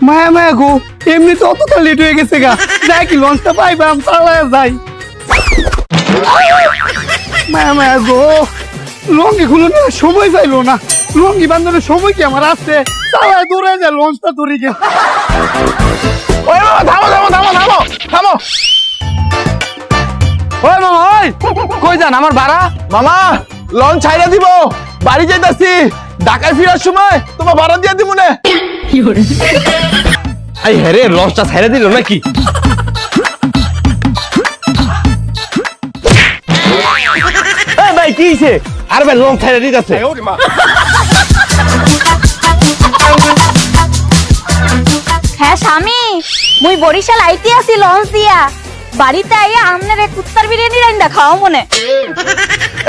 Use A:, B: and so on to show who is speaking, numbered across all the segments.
A: মায়া মায়া গো, এমনি তো অতটা লেট হয়ে গেছে গা, যাই কি লঞ্চটা পাইবাম, চালায় যাই। মায়া মায়া গো, লঙ্গি খুলো না, সময় চাইলো না, লঙ্গি বান্ধবের সময় কি আমার আছে, চালায় দৌড়ে যায় লঞ্চটা ধরে গে।
B: ওই মামা থামো থামো থামো থামো থামো।
A: ওই মামা, ওই কই যান? আমার ভাড়া।
B: মামা লঞ্চ ছাইরা দিব, বাড়ি যাইতাছি, ঢাকায় ফিরার সময় তোমার ভাড়া দিয়ে দিব না।
C: আই হ্যারে, লঞ্চটা ছাইরা দিল নাকি? এই ভাই কি হইছে? আর ভাই লঞ্চ ছাইরা দিতেছে।
D: হ্যাঁ স্বামী, মুই বরিশাল আইতে আসি লঞ্চ দিয়া, বাড়িতে আইয়া আমনের এক কুত্তার বিরিয়ানি রাইন্দা খাওয়া মনে।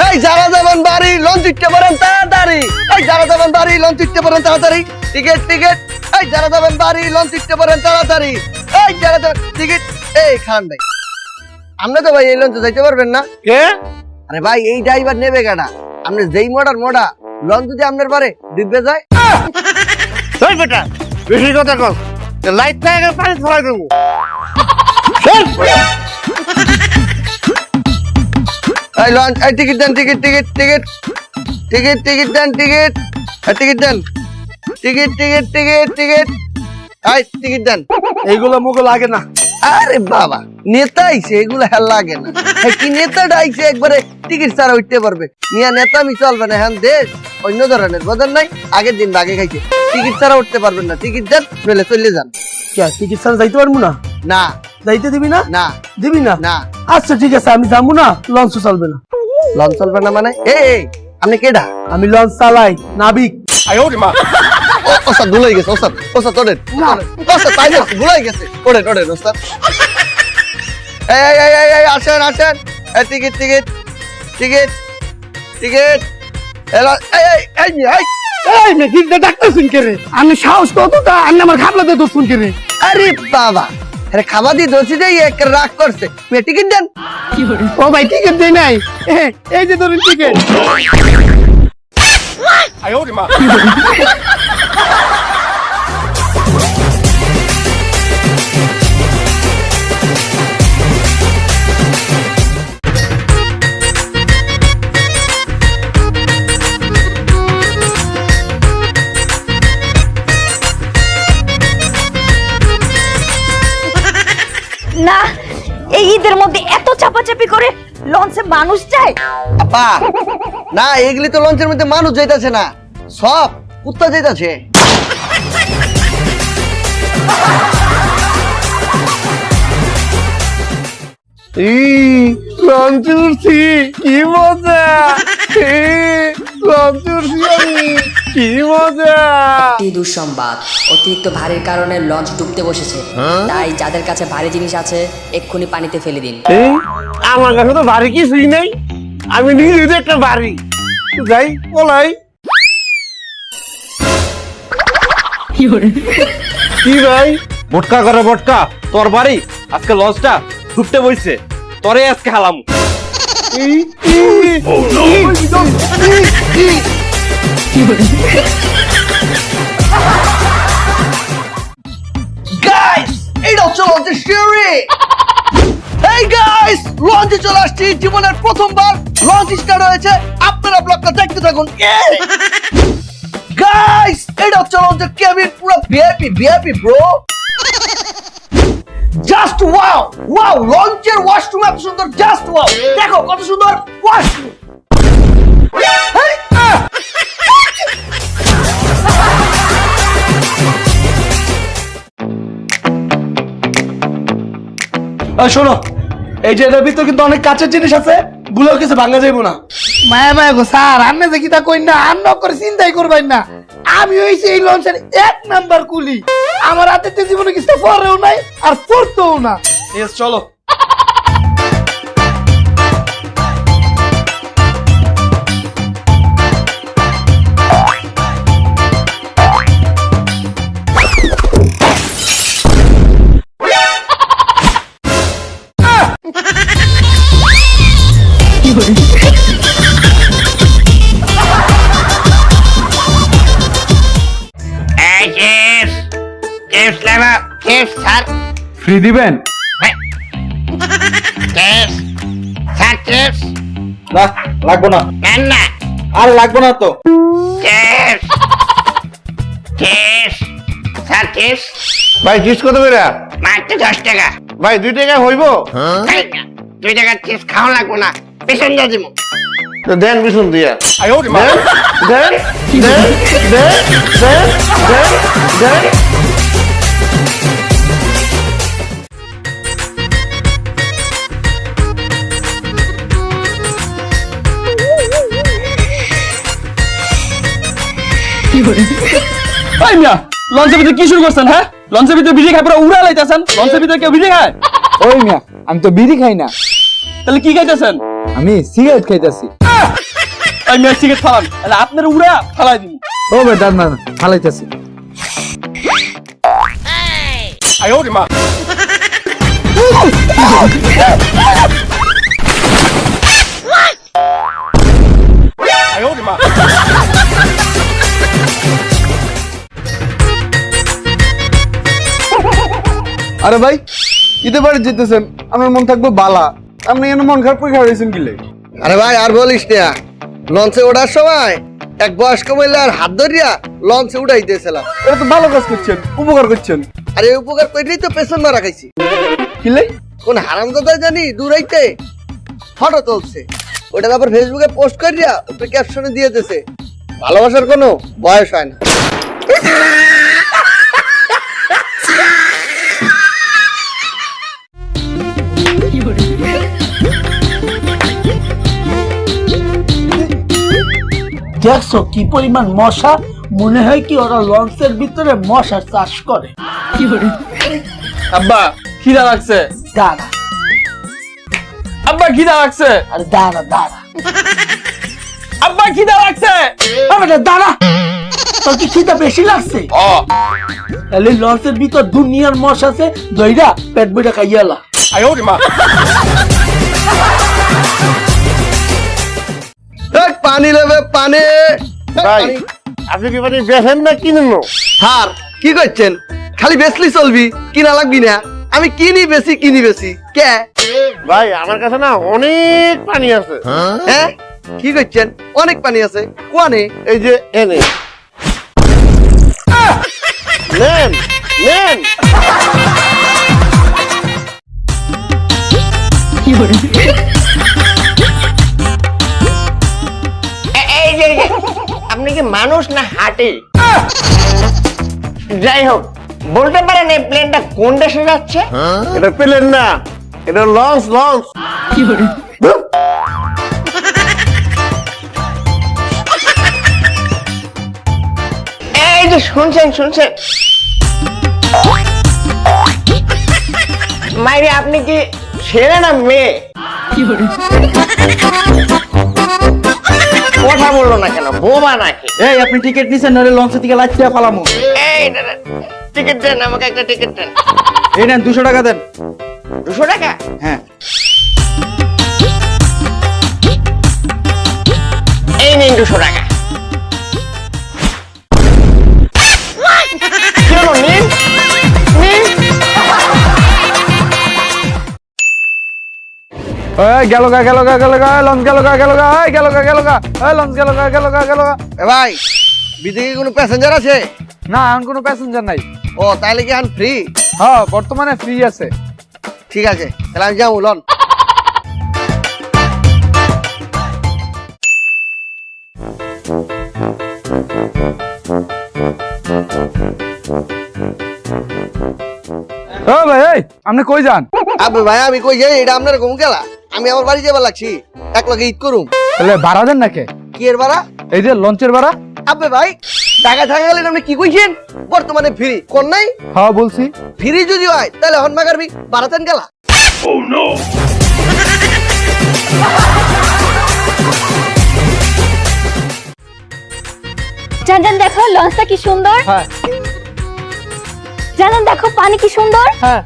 E: এই যারা যাবেন বাড়ি লঞ্চ উঠতে পারেন তাড়াতাড়ি, এই যারা যাবেন বাড়ি লঞ্চ উঠতে পারেন তাড়াতাড়ি, টিকিট টিকিট, এই যারা যাবেন বাড়ি লঞ্চ উঠতে পারেন তাড়াতাড়ি, এই যারা যাবেন টিকিট। এই খান ভাই, আপনি তো ভাই এই লঞ্চে যাইতে পারবেন না।
C: কে?
E: আরে ভাই এই ড্রাইভার নেবে কেনা? আপনি যেই মোড়া লঞ্চ যদি আপনার পারে ডুববে যায়।
C: ওই বেটা, বেশি কথা কস, লাইট না গেলে পানি ছড়াই দেবো।
E: এই লঞ্চ, এই টিকিট দেন, ticket ticket ticket ticket ticket দেন, টিকিট টিকিট দেন, টিকিট টিকিট টিকিট টিকিট, এই টিকিট দেন।
A: এইগুলো মুগো লাগে না।
E: আরে বাবা, নেতা আইছে, এগুলো হেল লাগে না। এই কি নেতাটা আইছে একবারে টিকিট ছাড়া উঠতে পারবে, নিয়া নেতা আমি চলবে না। হ্যাঁ দেশ অন্য ধরনের বদল নাই, আগের দিন আগে খাইছে, টিকিট ছাড়া উঠতে পারবেন না। টিকিট দেন, নইলে চলে যান।
A: কে টিকিট ছাড়া যাইতে পারবো না?
E: না
A: যাইতে দিবি না?
E: না
A: দিবি না?
E: না।
A: আচ্ছা ঠিক আছে, আমি যাবো না, লঞ্চ চলবে না।
E: লঞ্চ চলবে না মানে? এই আপনি কেডা?
A: আমি লঞ্চ চালাই, নাবিক।
E: ওস্তাদ ভুলাই গেছে, ওস্তাদ ওস্তাদ ওঠেন, ওস্তাদ তাই না ভুলাই গেছে, ওঠেন ওঠেন ওস্তাদ। এই আসেন আসেন, এই টিকিট টিকিট টিকিট টিকিট।
A: এই মেকিংটা ডাক্তার শুন কে রে? আমি সাহস কতটা, আমি আমার খাবলাতে তো শুন কে রে?
E: আরে বাবা, আরে খাবার দিয়ে দোষী যাই এক রাগ করছে, টিকিট দেন।
A: ও ভাই টিকিট দেই নাই, এই যে ধরুন টিকিট।
D: না, এই ঈদের মধ্যে এত চাপাচাপি করে লঞ্চে মানুষ যায়?
E: আপা না, এগুলি তো লঞ্চের মধ্যে মানুষ যাইতাছে না, সব কুত্তা যাইতাছে।
A: লঞ্চ উঠছি, কি মজা! লঞ্চ উঠছি আমি, কি মজা!
F: একটি দুঃসংবাদ, অতিরিক্ত ভারীর কারণে লঞ্চ ডুবতে বসেছে। তাই যাদের কাছে ভারী জিনিস আছে এক্ষুনি পানিতে ফেলে দিন।
C: আমার কাছে তো বাড়ি কিছুই নেই, আমি নিজে তো একটা বাড়ি।
A: যাই বলাই।
C: কি ভাই ভটকা করে ভটকা, তোর বাড়ি আজকে লঞ্চটা ডুবতে বইছে, তোরে আজকে হালাম।
E: গাইস, এটা হচ্ছে লঞ্চের শিউরি। এই গাইস, লঞ্চে চলে আসছি, জীবনের প্রথমবার লঞ্চ স্টার্ট হয়েছে, আপনারা ব্লগটা দেখতে থাকুন। গাইস, এটা হচ্ছে লঞ্চের কেবিন, পুরো VIP VIP bro. Just wow wow, লঞ্চের ওয়াশরুম এত সুন্দর, জাস্ট ওয়াও, দেখো কত সুন্দর ওয়াশরুম।
A: শোনো, এই যে এটার ভিতর কিন্তু অনেক কাঁচের জিনিস আছে, ভুলেও কিছু ভাঙা যাইবো না। মায়া মায়া গো স্যার, আপনি যে কিতা কই না, আর করে চিন্তাই করবেন না। আমি হইছি এই লঞ্চের 1 নাম্বার কুলি, আমার হাতে জীবনে কিছু পরেও নাই আর পড়তেও না। চলো।
G: Chips Livo chips sir
C: free দিবেন?
G: চিপস স্যার চিপস
C: না লাগবো না।
G: নেন না
C: আর লাগবো না তো।
G: চিপস চিপস স্যার চিপস
B: ভাই চিপস কত করে?
G: মাত্র 10 টাকা।
B: ভাই 2 টাকা হইব?
G: এই না, 2 টাকার চিপস খাওয়া লাগবো না, পেছন দিয়ে দিব।
B: তো দেন পিছন দিয়া। দেন দেন দেন দেন দেন দেন।
C: ভাই মিয়া, লঞ্চের ভিতরে কি শুরু করছেন? হ্যাঁ, লঞ্চের ভিতরে বিড়ি খায় পুরো উড়া লাইতেছেন। লঞ্চের ভিতরে কেউ বিড়ি খায়?
H: ওই মিয়া, আমি তো বিড়ি খাই না,
C: তাহলে কি খাইতেছেন?
H: আমি সিগারেট খাইতেছি।
C: ওই মিয়া সিগারেট ফালান, তাহলে আপনার উড়া ফালাই দিন।
H: ও বেটা না ফালাইতেছি।
B: আরে ভাই ঈদে বাড়ি যেতেছেন, আপনার মন থাকবে বালা, আপনি এখানে মন খারাপ করে খাওয়াইছেন কিলে?
E: আরে ভাই আর বলিস না, লঞ্চে ওঠার সময় এক বয়স্ক মহিলার হাত ধরিয়া লঞ্চে উঠাইতেছিলাম।
B: এটা তো ভালো কাজ করছেন, উপকার করছেন।
E: আর এই উপকার করেই তো পেছন মারা খাইছি।
B: কিলে?
E: কোন হারামজাদা জানি দূরাইতে ফটো তুলছে, ওটা তারপর ফেসবুকে পোস্ট করিয়া ওটা ক্যাপশনে দিয়ে দিতেছে, ভালোবাসার কোনো বয়স হয় না।
A: দেখছো কি পরিমাণ মশা, মনে হয় কি ওরা লঞ্চের ভিতরে মশা চাষ করে।
C: আব্বা খিদা লাগছে।
A: দাঁড়া,
C: আব্বা খিদা লাগছে।
A: আরে দাঁড়া দাঁড়া,
C: আব্বা খিদা লাগছে।
A: আরে দাঁড়া, তোর কি খিদা বেশি লাগছে? তাহলে লঞ্চের ভিতর দুনিয়ার মশা আছে, দইরা পেট বইটা খাইয়ালা।
E: এই পানি নেবে পানি।
B: ভাই আপনি কি মানে বেছেন না কিনেন?
E: হার কি করছেন? খালি বেচলি চলবি, কিনা লাগবি না? আমি কিনি বেশি কে?
B: ভাই আমার কাছে না অনেক পানি আছে।
E: হ্যাঁ কি করছেন? অনেক পানি আছে কোয়ানে?
B: এই যে এনে নেন নেন।
G: এই যে আপনি কি মানুষ না হাতি? যাই হোক, বলতে পারেন এই প্লেনটা কোন দেশে যাচ্ছে?
B: এটা পেলেন না, এটা লঞ্চ লঞ্চ।
G: এই যে শুনছেন মাইরে, আপনি কি ছেলে না মেয়ে? কথা বললো না কেন, বোবা নাকি?
H: এই আপনি টিকিট নিছেন নারে লঞ্চের দিকে লাইট দিয়ে পালামু।
G: এই টিকিট দেন, আমাকে একটা টিকিট দেন।
H: এই নেন 200 টাকা দেন।
G: 200 টাকা?
H: হ্যাঁ।
G: এই নিন 200 টাকা। কি হলো, নিন নিন।
H: এই গেল গা লঞ্চ গেল গা এই গেল গা এই লঞ্চ গেল গা।
E: এ ভাই বিদেশে কোনো প্যাসেঞ্জার আছে?
H: না এখন কোনো প্যাসেঞ্জার নাই।
E: ও তাইলে কি আন ফ্রি?
H: হ্যাঁ বর্তমানে ফ্রি আছে।
E: ঠিক আছে তাহলে আমি যাবো লন।
H: ও ভাই এই আপনি কই যান?
E: আবে ভাই আমি কই যাই, এটা আপনার ঘুম গেলা? আমি আমার বাড়ি যাবার লাগছি, এক লগে ঈদ করুম।
H: তাহলে ভাড়া দেন নাকি?
E: কি এর ভাড়া?
H: এই যে লঞ্চের ভাড়া।
E: আবে ভাই টাকা থাকা গেলেন আপনি কি কইছেন? বর্তমানে ফ্রি কোন নাই?
H: হ্যাঁ বলছি।
E: ফ্রি যদি হয় তাহলে হন মাগারবি বাড়াতেন গেলা।
D: জান দেখো লঞ্চটা কি সুন্দর।
H: হ্যাঁ
D: জান দেখো পানি কি সুন্দর।
H: হ্যাঁ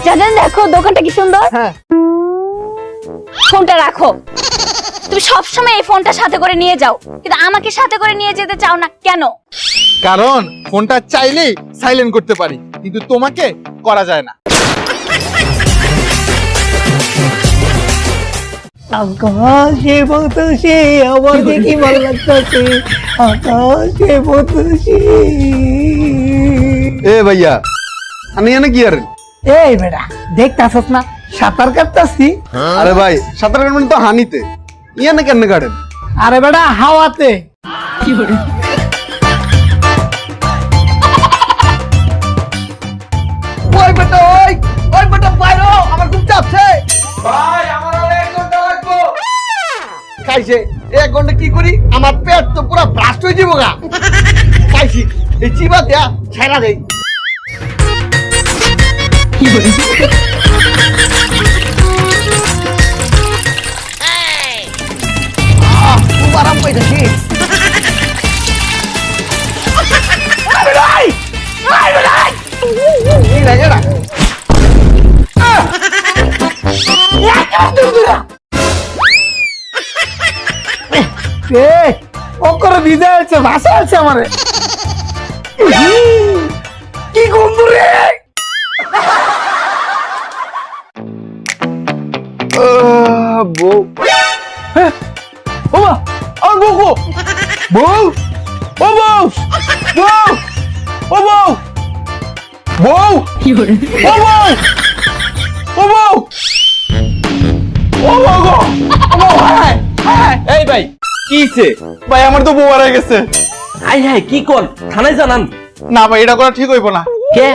D: জান দেখো দোকানটা কি সুন্দর।
H: হ্যাঁ।
D: ফোনটা রাখো, তুমি সবসময় এই ফোনটা সাথে করে নিয়ে যাও, কিন্তু আমাকে সাথে করে নিয়ে যেতে চাও না কেন?
B: কারণ ফোনটা চাইলেই সাইলেন্ট করতে পারি, কিন্তু তোমাকে করা যায় না।
A: আকাশে বাতাসে আমার দেখি ভালো লাগতেছে, আকাশে বাতাসে।
B: এ ভাইয়া, আমি এনে কি আর?
A: এই বেটা দেখতাছস না সাঁতার কাটতাছি?
B: আরে ভাই, সাঁতার কাটবেন তো হানিতে, ইয়ানে কেন কাটেন?
A: আরে বেটা হাওয়াতে।
E: ওই বেটা ওই বেটা বাইরো, আমার খুব চাপছে।
B: ভাই আমার আর 1 ঘন্টা লাগবে।
E: খাইছে 1 ঘন্টা কি করি, আমার পেট তো পুরো ব্লাস্ট হয়ে যাবো গা। খাইছি এই চিবা দেয়া ছেড়া দেই। খুব আরাম পাইতেছি। কি লাগে না?
A: ওকরে বিদায় আছে, ভাষা আছে আমারে। কি গন্ধ রে!
B: বউ, ওমা, আমার বউ গো! বউ, ও বউ, বউ, ও বউ, বউ, ও বউ, ও বউ, ও বউ গো! ও বউ, হায়, হায়!
C: এই ভাই কি হইছে?
B: ভাই আমার তো বউ হারাই গেছে।
C: আই হ্যাঁ, কি কোন? থানায় জানান।
B: না ভাই, এটা করা ঠিক হইব না।
C: কে?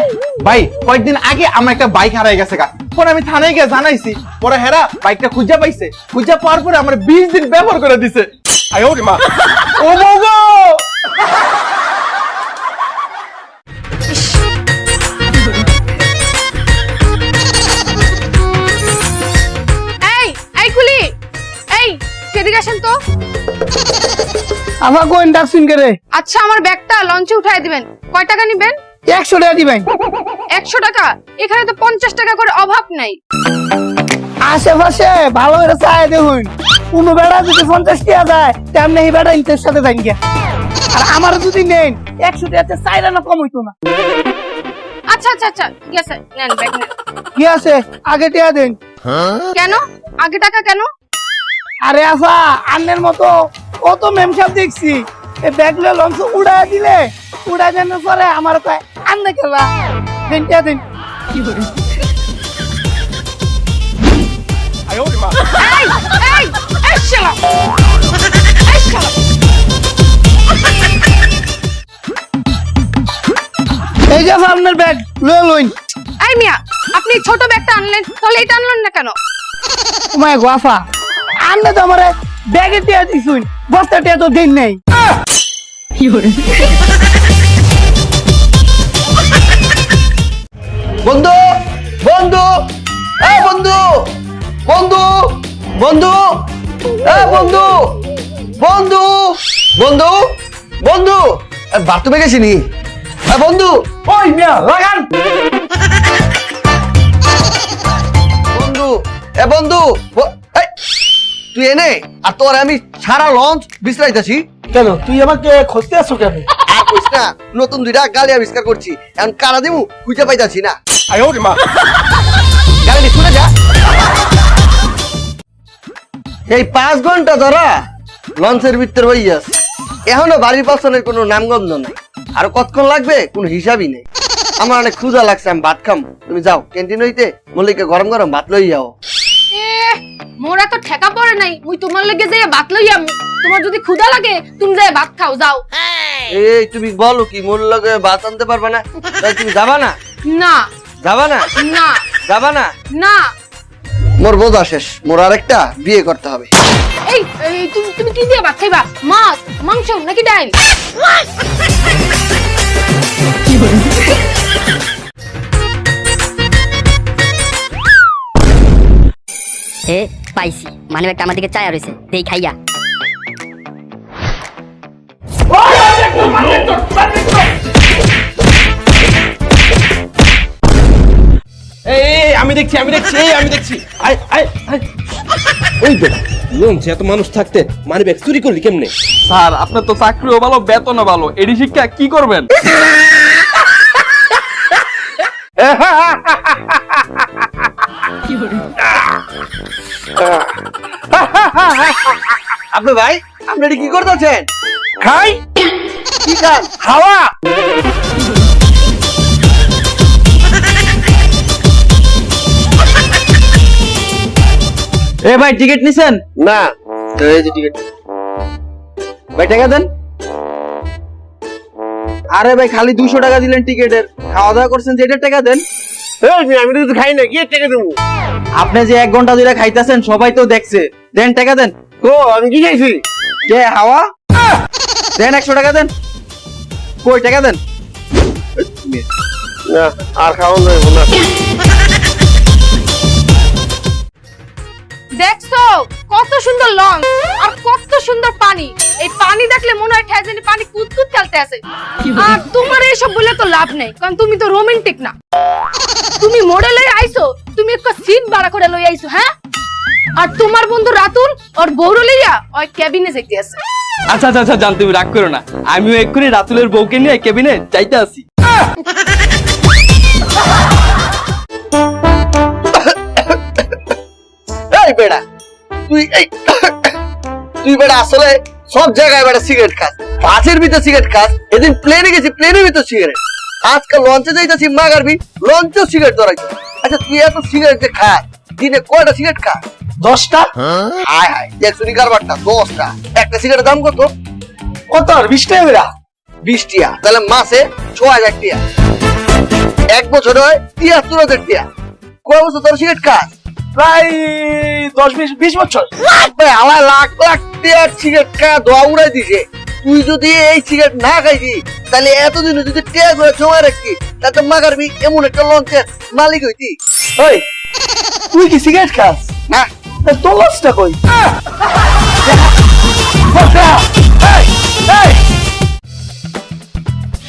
B: ভাই কয়েকদিন আগে আমার একটা বাইক হারাই গেছে গা, পরে আমি থানায় গিয়ে জানাইছি, পরে হেরা বাইকটা খুঁজা পাইছে, খুঁজা পাওয়ার পরে আমার 20 দিন ব্যবহার করে দিছে। আয় ওরে মা, ও বউ গো!
D: এই কুলি, এই সেদিকে আসেন তো।
A: আমার কোন ডাকছুন কে রে?
D: আচ্ছা আমার ব্যাগটা লঞ্চে উঠায় দিবেন, কয় টাকা নিবেন?
A: 100 টাকা দিবেন।
D: 100 টাকা? এখানে তো 50 টাকা করে অভাব নাই।
A: আশেপাশে ভালো করে চাই দেখুন, কোনো বেড়া যদি 50 টাকা যায় তেমনি এই বেড়া ইন্টার সাথে যাই গিয়া। আর আমার যদি নেন 100 টাকাতে চাইলে না কম হইতো না।
D: আচ্ছা আচ্ছা আচ্ছা ঠিক আছে, নেন ব্যাগ নেন।
A: কি আছে আগে টাকা দেন।
D: কেন আগে টাকা কেন?
A: আরে আফা, আন্নের মতো কত মেমসাব দেখছি, এই ব্যাগগুলো লঞ্চ উড়া দিলে, উড়া দেওয়ার পরে আমার কয় আন্নে খেলা দেন, টাকা দেন।
B: আয় ওরে মা,
D: এই এই এই শালা, এই শালা।
A: এই যে আফা, আপনার ব্যাগ লইন।
D: এই মিয়া, আপনি ছোট ব্যাগটা আনলেন, তাহলে এটা আনলেন না কেন?
A: তোমায় গোয়াফা আন্নে তো আমার ব্যাগে টাকা দিছুন, বস্তা টাকা তো দেন নাই।
E: বন্ধু বন্ধু এ বন্ধু বন্ধু বন্ধু এ বন্ধু বন্ধু বন্ধু বন্ধু বাথরুমে গেছি নি? বন্ধু
A: ওই মিয়া লাগান।
E: বন্ধু এ বন্ধু এই, তুই এনে আর তোর আমি সারা লঞ্চ বিশ্রাইতেছি।
A: কেন তুই আমাকে খুঁজতে আসছো কেন?
E: আর কইস না, নতুন 2টা গালি আবিষ্কার করছি, এখন কারা দিমু খুঁজে পাইতাছি না।
B: আয় ওরে মা,
E: গাড়ি শুনে যা। এই 5 ঘন্টা ধরা লঞ্চের ভিতরে হইয়াস, এখনো বাড়ির পাশনের কোনো নামগন্ধ নাই, আর কতক্ষণ লাগবে কোনো হিসাবই নেই। আমার অনেক ক্ষুধা লাগছে, আমি ভাত খাম। তুমি যাও ক্যান্টিন হইতে মল্লিকে গরম গরম ভাত লই যাও।
D: মোরা তো ঠেকা পড়ে নাই, মুই তোমার লগে যাই ভাত লইয়াম। তোমার যদি ক্ষুধা লাগে তুমি যাই ভাত খাও, যাও।
E: এই তুমি বলো কি মোর লগে ভাত আনতে পারবা না? তাই তুমি যাবা না?
D: না
E: যাবা না?
D: না
E: যাবা না?
D: না।
E: মোর বোঝা শেষ, মোর আরেকটা বিয়ে করতে হবে।
D: এই এই, তুমি তুমি কি দিয়ে ভাত খাইবা? মাছ, মাংস নাকি ডাল?
F: এ পাইছি, মানে একটা আমার দিকে চায়া রয়েছে, দেই খাইয়া।
C: এই আমি দেখছি, এই আমি দেখছি। আয় আয় আয়। ওই বেটা লঞ্চে এত মানুষ থাকতে মানি ব্যাগ চুরি করলি কেমনে?
B: স্যার আপনার তো চাকরিও ভালো বেতনও ভালো, এডি শিক্ষা কি করবেন?
E: আপনি ভাই আপনি কি করতেছেন?
A: খাই
E: কি খান?
A: হাওয়া।
H: এ ভাই টিকিট নিছেন?
E: না এই যে টিকিট।
H: ভাই টাকা দেন। আরে ভাই খালি 200 টাকা দিলেন টিকিটের, খাওয়া দাওয়া করছেন যেটা টাকা দেন।
E: আমি তো কিছু খাই না, কি টাকা দেবো?
H: আপনি যে 1 ঘন্টা ধরে খাইতেছেন সবাই তো দেখছে, দেন টাকা দেন।
E: ও আমি কি খাইছি?
H: কে হাওয়া? দেন 100 টাকা দেন। কই টাকা দেন?
E: না আর খাওয়া যাবে না।
I: দেখছো কত সুন্দর লঞ্চ আর কত সুন্দর পানি। এই পানি দেখলে মনে হয় ঠেজানি পানি কুতকুত খেলতে আছে। আর তোমার এইসব বলে তো লাভ নেই, কারণ তুমি তো রোমান্টিক না। তুমি মডেলে আইছো, তুমি একটা সিট ভাড়া করে লই আইছো, হ্যাঁ? আর তোমার বন্ধু রাতুল ওর বউরে লইয়া ওই কেবিনে যাইতে আছে।
B: আচ্ছা আচ্ছা আচ্ছা, জান তুমি রাগ করো না, আমিও এক্ষুনি রাতুলের বউকে নিয়ে কেবিনে যাইতে আসি।
E: এই বেড়া তুই বেড়া আসলে সব জায়গায় বেড়া সিগারেট খাস, বাসের ভিতর সিগারেট খাস, এদিন প্লেনে গেছি প্লেনের ভিতর সিগারেট, আজকাল লঞ্চে যাইতেছি মাগারবি লঞ্চেও সিগারেট ধরাইছো। আচ্ছা তুই এত সিগারেট যে খাস, দিনে কয়টা সিগারেট খাস?
A: 10টা।
E: হায় হায় দেখছো নি কারবারটা, 10টা। একটা সিগারেটের দাম কত?
A: কত? 20 টাকা করে।
E: 20 টিয়া, তাহলে মাসে 6000 টিয়া, এক বছর হয় 73,000 টিয়া। কয় বছর তোর সিগারেট খাস?
A: প্রায় 10-20 বছর।
E: ভাই আমার লাখ লাখ টিয়ার সিগারেট খাওয়া ধোয়া উড়াই দিছে। তুই যদি এই সিগারেট না খাইছি তাহলে এতদিন যদি টিয়া করে জমা রাখতি তাহলে মাগারবি এমন একটা লঞ্চের মালিক হইতি।
A: ওই তুই কি সিগারেট খাস?
E: না
A: তোর লঞ্চটা কই?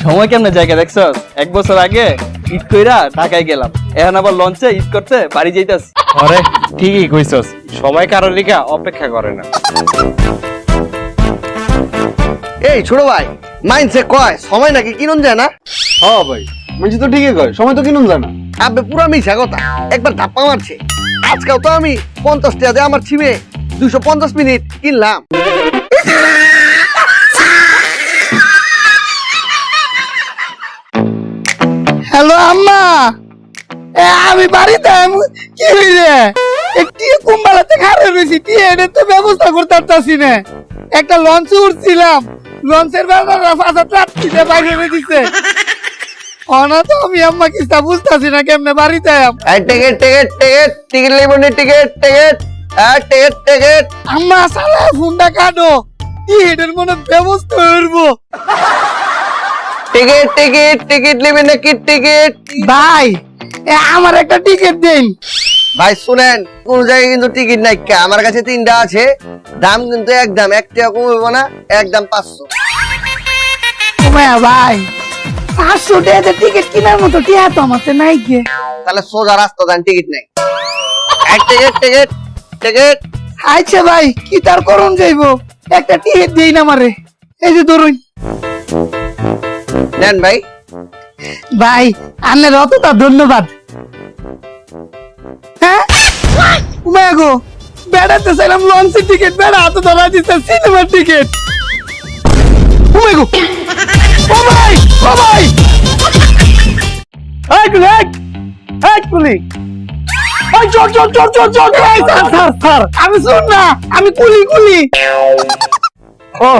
B: সময় কেমনে জায়গা দেখছো? 1 বছর আগে ঈদ কইরা ঢাকায় গেলাম, এখন আবার লঞ্চে ঈদ করতে বাড়ি যাইতাছি।
C: আরে ঠিকই কইছস, সময় কারোর লিগা অপেক্ষা করে না।
E: এই ছোট ভাই মাইন্ডসে কয় সময় নাকি কিনুন যায় না?
H: হ্যাঁ ভাই বলছি তো ঠিকই কয়, সময় তো কিনুন যায় না।
E: আবে পুরা মিশা কথা, একবার ধাপ্পা মারছে। আজকাল তো আমি 50 টাকা দিয়ে আমার ছিমে 250 মিনিট কিনলাম।
A: হ্যালো আম্মা, আমি বাড়িতে। কি হইলে একটি কুম্বালাতে খারে রয়েছি, টিয়ের তো ব্যবস্থা করতে পারতাছি না। একটা লঞ্চে উঠছিলাম, লঞ্চের বেলাটা ফাঁসা রাত্রিতে বাইরে দিচ্ছে। অনা তো আমি আম্মা কিস্তা বুঝতাছি না কেমনে বাড়িতে
E: টিকিট টিকিট টিকিট টিকিট লেবনি টিকিট টিকিট টিকিট টিকিট।
A: আম্মা সালা ফোনটা কাটো, টিয়ের মনে ব্যবস্থা করবো।
E: টিকিট টিকিট টিকিট নেবেন নাকি টিকিট?
A: ভাই আমার একটা টিকিট দিন।
E: ভাই শুনেন, কোন জায়গায় কিন্তু টিকিট নাই, আমার কাছে 3টা আছে, দাম কিন্তু একদম 1 টাকা কমবে না, একদম 500।
A: ভাই 500 টাকা টিকিট কেনার মতো টিয়া তো আমার নাই কে।
E: তাহলে সোজা রাস্তা দেন, টিকিট নেই। Ticket ticket ticket.
A: আচ্ছা ভাই কি তার করুন যাইবো, একটা টিকিট দিই না আমারে। এই যে ধরুন
E: নেন ভাই।
A: ভাই আপনার অতটা ধন্যবাদ। হ্যাঁ গো বেড়াতে চাইলাম লঞ্চের টিকিট, বেড়া হাতে ধরা দিচ্ছে সিনেমার টিকিট। গো ও ভাই ও ভাই, এই কুলি এই কুলি, ওই চল চল চল চল চল। স্যার আমি শুন না, আমি কুলি কুলি। ও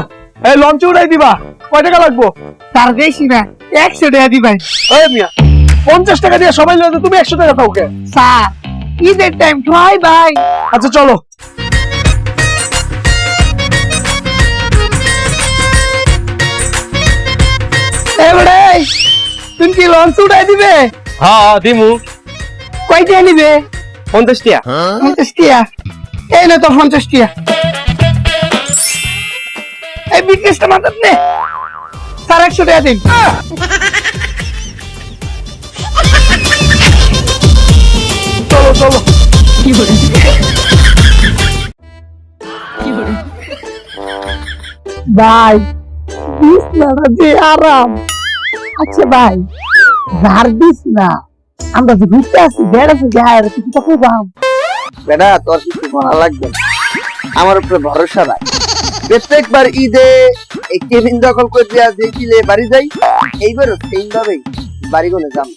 A: এই লঞ্চে উড়াই দিবা, কয় টাকা লাগবো? তার বেশি না, 100 টাকা দিবাই। ওই মিয়া 50 টাকা দিয়ে সবাই লয়ে তুমি 100 টাকা দাও কে? স্যার ঈদের টাইম ঠাই ভাই। আচ্ছা চলো। এবারে তুমি কি লঞ্চ উড়াই দিবে?
C: হ্যাঁ দিমু।
A: কয়টা নিবে?
C: 50 টাকা।
A: 50 টাকা। এই না তো 50 টাকা। এই বিকেশটা মাত্র নে। স্যার 100 টাকা দিন। চলো চলো। কি বলে? ভাই বিছনাটা যে আরাম। আচ্ছা ভাই ঝাড় দিস না, আমরা যে ঘুরতে আসছি বেড়াতে যাই কিছু তো কইবাম।
E: বেটা তোর কিছু বলা লাগবে না, আমার উপরে ভরসা রাখ। প্রত্যেকবার ঈদে এই কেবিন দখল করে দেওয়া দেখিলে বাড়ি যাই, এইবারও সেই ভাবেই বাড়ি গলে যাম।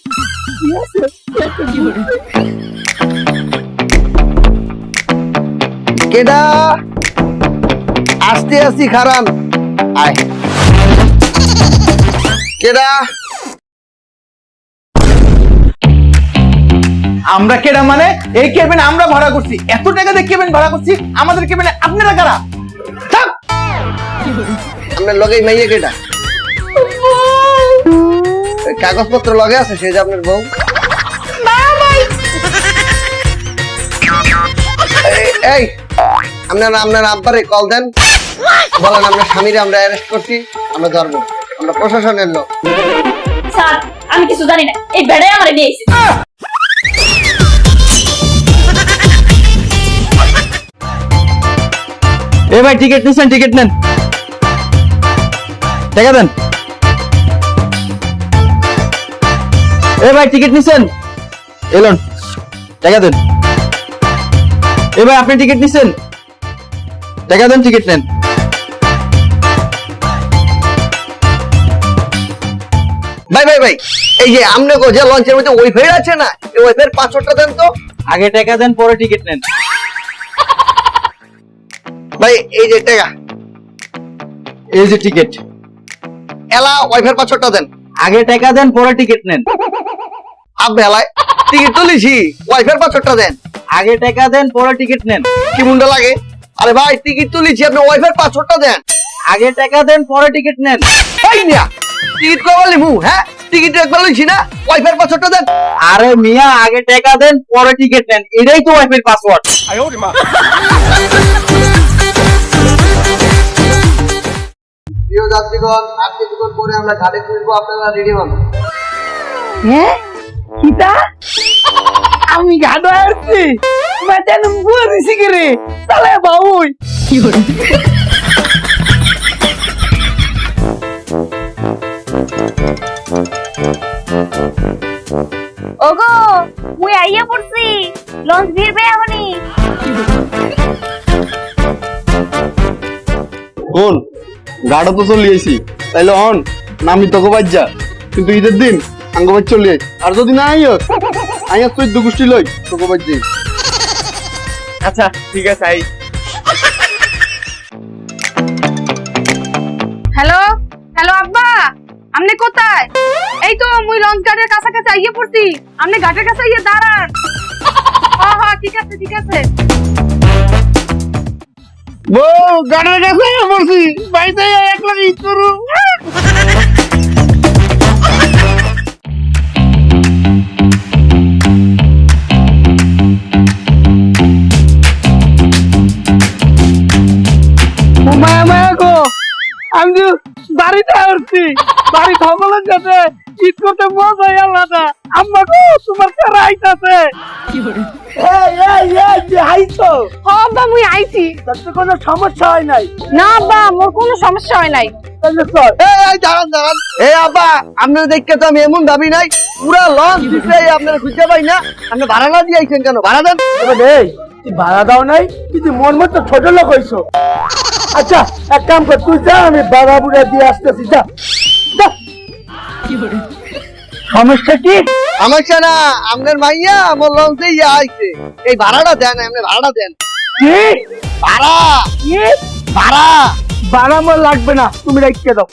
E: কেডা আসতে আসি খারান আয়। কেডা
B: আমরা কেডা মানে এই কেবিন আমরা ভাড়া করছি, এত টাকা দিয়ে কেবিন ভাড়া করছি, আমাদের কেবিনে আপনারা কারা? থাক।
E: আপনার লগে মাইয়ে কেডা? কাগজপত্র লগে আছে সে যে আপনার বউ? এই আপনার আব্বারে কল দেন, বলেন আপনার স্বামীরে আমরা অ্যারেস্ট করছি, আমরা ধরবো, আমরা প্রশাসনের লোক।
D: স্যার আমি কিছু জানি না, এই বেড়াই আমারে নিয়ে এসেছে।
C: এ ভাই টিকিট নিছেন? টিকিট নেন, টাকা দেন। এ ভাই টিকিট নিছেন? এলন টাকা দেন। এ ভাই আপনি টিকিট নিছেন? টাকা দেন, টিকিট নেন।
E: ভাই ভাই ভাই, এই যে আমনে গো যে লঞ্চের মধ্যে ওয়াইফাই আছে না, এই ওয়াইফাইয়ের পাসওয়ার্ডটা দেন তো।
C: আগে টাকা দেন, পরে টিকিট নেন।
E: ভাই এই যে টাকা,
C: এই যে টিকিট।
E: এলা ওয়াইফাইয়ের পাসওয়ার্ডটা দেন।
C: আগে টাকা দেন, পরে টিকিট নেন।
E: আপ বেলায় টিকিট তুলিছি, ওয়াইফাইয়ের পাসওয়ার্ডটা দেন।
C: আগে টাকা দেন, পরে টিকিট নেন।
E: কি মুন্ডা লাগে? আরে ভাই টিকিট তুলিছি, আপনি ওয়াইফাইয়ের পাসওয়ার্ডটা দেন।
C: আগে টাকা দেন, পরে টিকিট নেন।
E: এই মিয়া টিকিট কবে লিমু? হ্যাঁ টিকিট একবার লইছি না, ওয়াইফাইয়ের পাসওয়ার্ডটা দেন।
C: আরে মিয়া আগে টাকা দেন, পরে টিকিট নেন, এটাই তো ওয়াইফাই পাসওয়ার্ড।
E: প্রিয় যাত্রীগণ, আর কিছুক্ষণ পরে আমরা ঘাটে ফিরবো, আপনারা রেডি হন।
A: হ্যাঁ কিটা আমি গাড়ো আসছি মাঝান বুঝিছি কি রে তালে বাউই কি করে।
D: ওগো মুই আইয়া পড়ছি, লঞ্চ ভিড়বে এখনই।
B: কোন গাড়ো তো চলে আইছি, তাইলে অন নামি তোকে বাজ্জা, কিন্তু ঈদের দিন আঙ্গবাজ চলে আই, আর যদি না আইয়স আইয়াস তুই দুগুষ্টি লই তোকে বাজ্জি। আচ্ছা ঠিক আছে আই।
I: হ্যালো হ্যালো আব্বা, আপনি কোথায়? এই তো মুই লঞ্চ ঘাটের কাছাকাছি আইয়া পড়ছি, আপনি ঘাটের কাছে আইয়া দাঁড়ান। হ্যাঁ হ্যাঁ ঠিক আছে ঠিক আছে।
A: বউ গাড়ির কাছে পড়ছি বাইতে এক লাগে ইতরু। মায়া মায়া গো আমি যে বাড়িতে আসছি, বাড়ি সকলের সাথে ঈদ করতে মজাই আলাদা। আম্মা গো তোমার কারা আইতাছে? আইছো?
I: হ্যাঁ আব্বা মুই আইছি।
A: তাতে কোনো সমস্যা হয় নাই?
I: না আব্বা মোর কোনো সমস্যা হয় নাই।
A: তাহলে চল।
E: এই দাঁড়ান দাঁড়ান, এই আব্বা আপনারা দেখতে তো আমি এমন ভাবি নাই, পুরা লঞ্চ দিছে আপনারা খুঁজে পাই না, আপনি ভাড়া না দিয়ে আইছেন কেন? ভাড়া দেন।
A: এই তুই ভাড়া দাও নাই, কিন্তু মন মতো ছোট লোক হইছো। আচ্ছা এক কাম কর, তুই যা, আমি ভাড়া বুড়া দিয়ে আসতেছি, যা যা। সমস্যা কি?
E: সমস্যা না, আপনার মাইয়া আমার লঞ্চে ইয়ে আইছে, এই ভাড়াটা দেন, আপনি ভাড়াটা দেন।
A: কি
E: ভাড়া
A: কি
E: ভাড়া
A: ভাড়া আমার লাগবে না, তুমি রেখে দাও।